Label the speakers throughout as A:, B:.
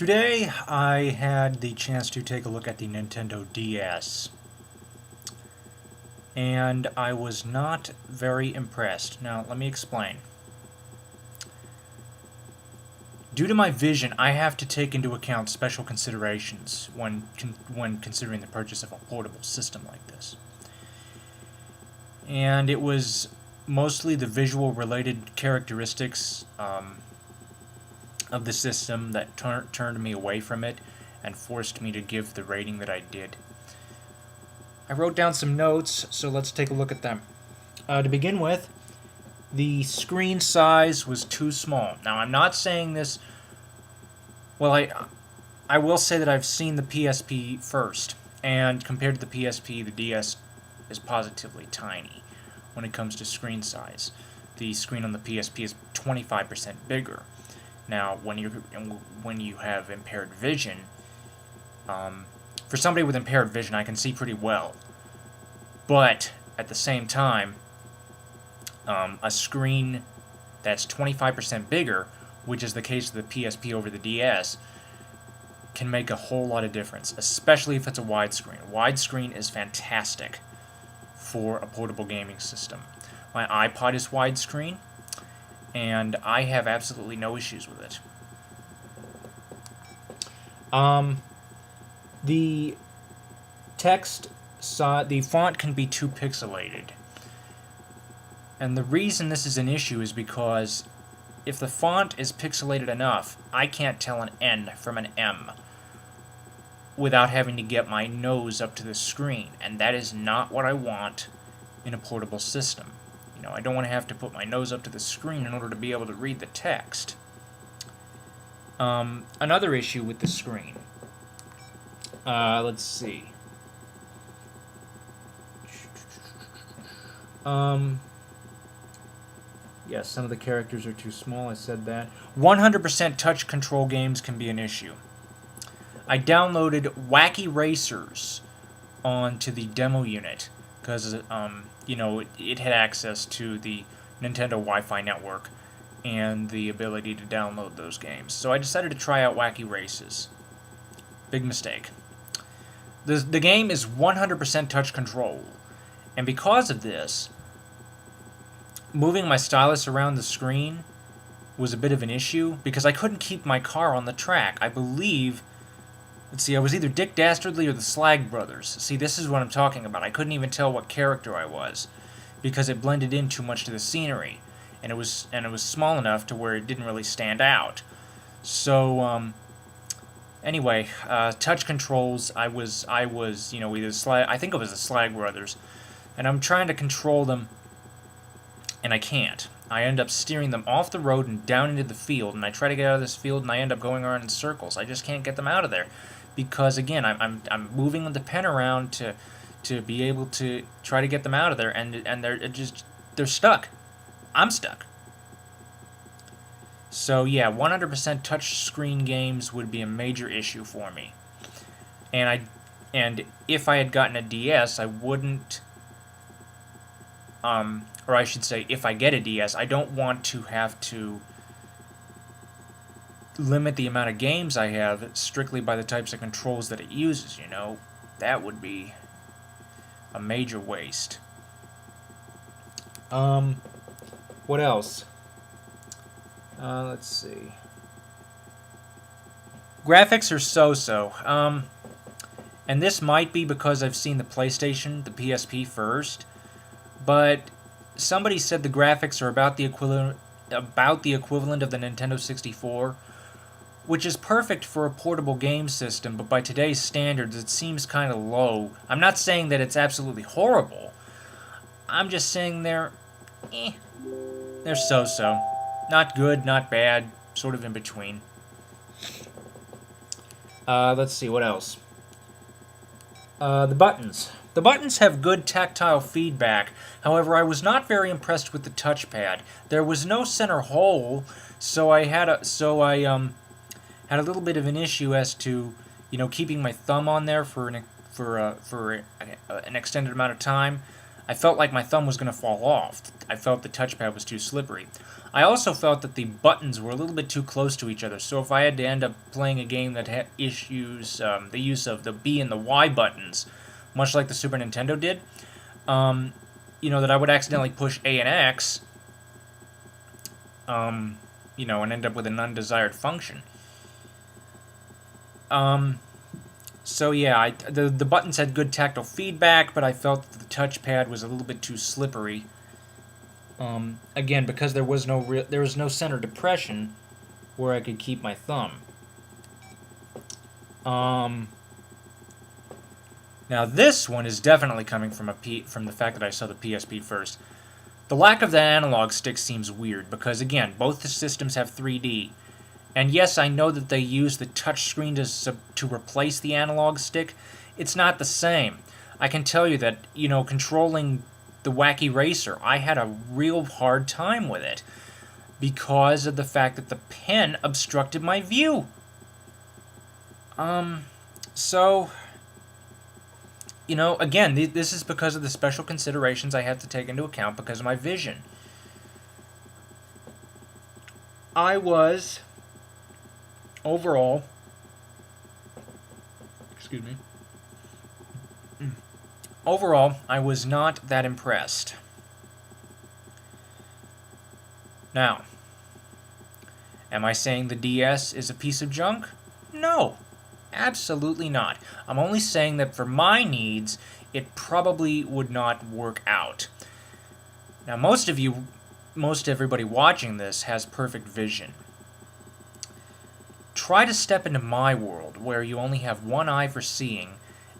A: Today I had the chance to take a look at the Nintendo DS, and I was not very impressed. Now, let me explain. Due to my vision, I have to take into account special considerations when considering the purchase of a portable system like this. And it was mostly the visual-related characteristics of the system that turned me away from it and forced me to give the rating that I did. I wrote down some notes, so let's take a look at them. To begin with, the screen size was too small. Now, I'm not saying this... Well, I will say that I've seen the PSP first, and compared to the PSP, the DS is positively tiny when it comes to screen size. The screen on the PSP is 25% bigger. Now, when you have impaired vision, for somebody with impaired vision, I can see pretty well. But at the same time, a screen that's 25% bigger, which is the case of the PSP over the DS, can make a whole lot of difference, especially if it's a widescreen. Widescreen is fantastic for a portable gaming system. My iPod is widescreen, and I have absolutely no issues with it. The text, the font can be too pixelated. And the reason this is an issue is because if the font is pixelated enough, I can't tell an N from an M without having to get my nose up to the screen, and that is not what I want in a portable system. You know, I don't want to have to put my nose up to the screen in order to be able to read the text. Another issue with the screen. Let's see. Yes, some of the characters are too small, I said that. 100% touch control games can be an issue. I downloaded Wacky Racers onto the demo unit because, you know, it had access to the Nintendo Wi-Fi network and the ability to download those games. So I decided to try out Wacky Races. Big mistake. The game is 100% touch control, and because of this, moving my stylus around the screen was a bit of an issue because I couldn't keep my car on the track. I believe... Let's see, I was either Dick Dastardly or the Slag Brothers. See, this is what I'm talking about. I couldn't even tell what character I was because it blended in too much to the scenery, and it was small enough to where it didn't really stand out. So, anyway, touch controls. I was you know, either I think it was the Slag Brothers, and I'm trying to control them, and I can't. I end up steering them off the road and down into the field, and I try to get out of this field, and I end up going around in circles. I just can't get them out of there. Because again, I'm moving the pen around to be able to try to get them out of there, and they're stuck. I'm stuck. So yeah, 100% touch screen games would be a major issue for me. And if I had gotten a DS, I wouldn't. Or I should say, if I get a DS, I don't want to have to limit the amount of games I have strictly by the types of controls that it uses, you know. That would be a major waste. What else? Let's see. Graphics are so-so. And this might be because I've seen the PlayStation, the PSP first, but somebody said the graphics are about the equivalent of the Nintendo 64, which is perfect for a portable game system, but by today's standards, it seems kind of low. I'm not saying that it's absolutely horrible. I'm just saying they're so-so. Not good, not bad, sort of in between. Let's see, what else? The buttons. The buttons have good tactile feedback. However, I was not very impressed with the touchpad. There was no center hole, so I had a little bit of an issue as to, you know, keeping my thumb on there for an extended amount of time. I felt like my thumb was going to fall off. I felt the touchpad was too slippery. I also felt that the buttons were a little bit too close to each other, so if I had to end up playing a game that had issues the use of the B and the Y buttons, much like the Super Nintendo did, that I would accidentally push A and X, and end up with an undesired function. So yeah, the buttons had good tactile feedback, but I felt that the touchpad was a little bit too slippery. Again, because there was no center depression where I could keep my thumb. Now this one is definitely coming from the fact that I saw the PSP first. The lack of the analog stick seems weird because, again, both the systems have 3D. And yes, I know that they use the touch screen to replace the analog stick. It's not the same. I can tell you that, controlling the Wacky Racer, I had a real hard time with it because of the fact that the pen obstructed my view. So, again, this is because of the special considerations I have to take into account because of my vision. I was, overall, overall, I was not that impressed. Now, am I saying the DS is a piece of junk? No, absolutely not. I'm only saying that for my needs, it probably would not work out. Now, most everybody watching this has perfect vision. Try to step into my world, where you only have one eye for seeing,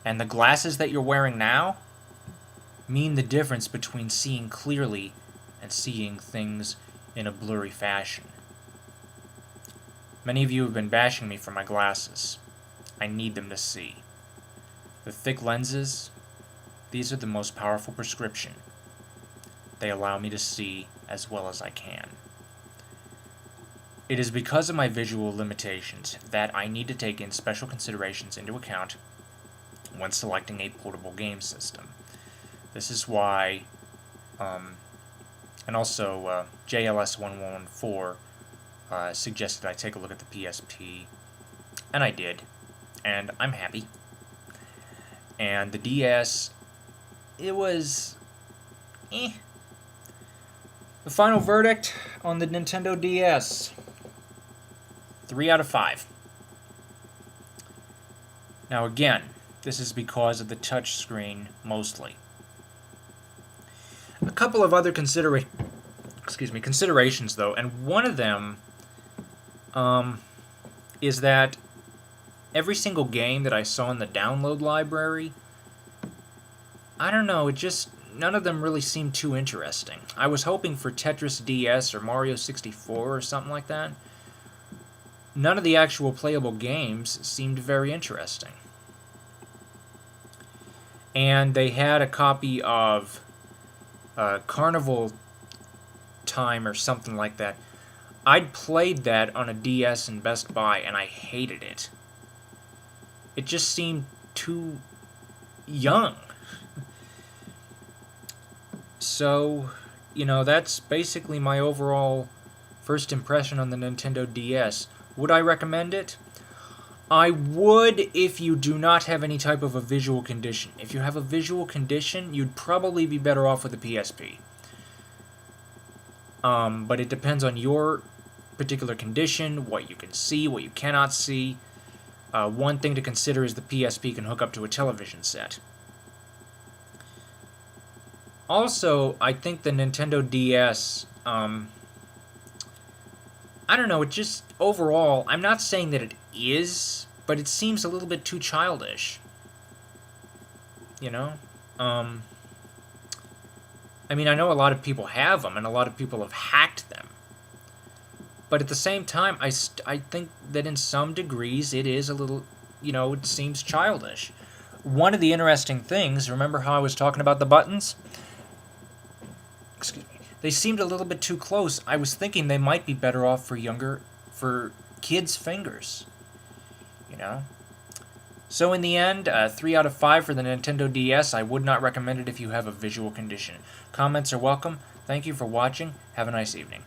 A: and the glasses that you're wearing now mean the difference between seeing clearly and seeing things in a blurry fashion. Many of you have been bashing me for my glasses. I need them to see. The thick lenses, these are the most powerful prescription. They allow me to see as well as I can. It is because of my visual limitations that I need to take in special considerations into account when selecting a portable game system. This is why, and also JLS1114 suggested I take a look at the PSP, and I did, and I'm happy. And the DS, it was, The final verdict on the Nintendo DS, 3 out of 5. Now again, this is because of the touch screen mostly. A couple of other considerations though, and one of them is that every single game that I saw in the download library, I don't know, none of them really seemed too interesting. I was hoping for Tetris DS or Mario 64 or something like that. None of the actual playable games seemed very interesting. And they had a copy of Carnival Time or something like that. I'd played that on a DS in Best Buy and I hated it. It just seemed too young. So, that's basically my overall first impression on the Nintendo DS. Would I recommend it? I would if you do not have any type of a visual condition. If you have a visual condition, you'd probably be better off with a PSP. But it depends on your particular condition, what you can see, what you cannot see. One thing to consider is the PSP can hook up to a television set. Also, I think the Nintendo DS, I don't know, it just, overall, I'm not saying that it is, but it seems a little bit too childish. I know a lot of people have them, and a lot of people have hacked them. But at the same time, I think that in some degrees it is a little, it seems childish. One of the interesting things, remember how I was talking about the buttons? Excuse me. They seemed a little bit too close. I was thinking they might be better off for kids' fingers. So in the end, 3 out of 5 for the Nintendo DS. I would not recommend it if you have a visual condition. Comments are welcome. Thank you for watching. Have a nice evening.